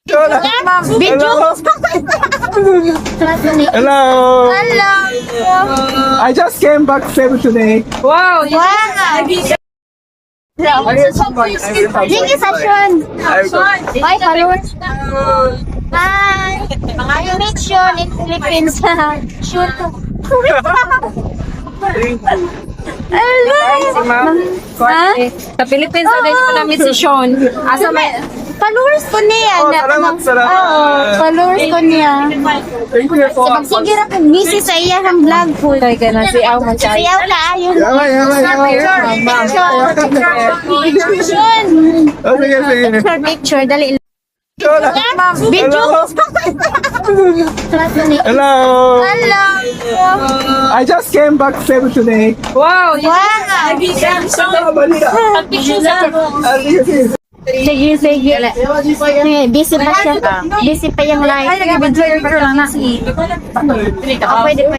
Video. Hello. Hello. I just came back safe today. Wow. Jingi session. Hi, followers. Hi. Mga mission in Philippines. Shoot. Hello. Ha? Sa Philippines, ano yung namin si Sean? Asa may... Followers ko niya. Salamat. Followers ko niya. Thank you po. Magsigira ko busy sa iya ang vlog po. Kaya ka na si Aw man siya. Sayaw na ayun. Picture, dali. Video. Hello. Hello. I just came back safe today. Wow! Sige. Busy pa siya. Busy pa yung live. Ay, nag-video lang na. Pwede pa.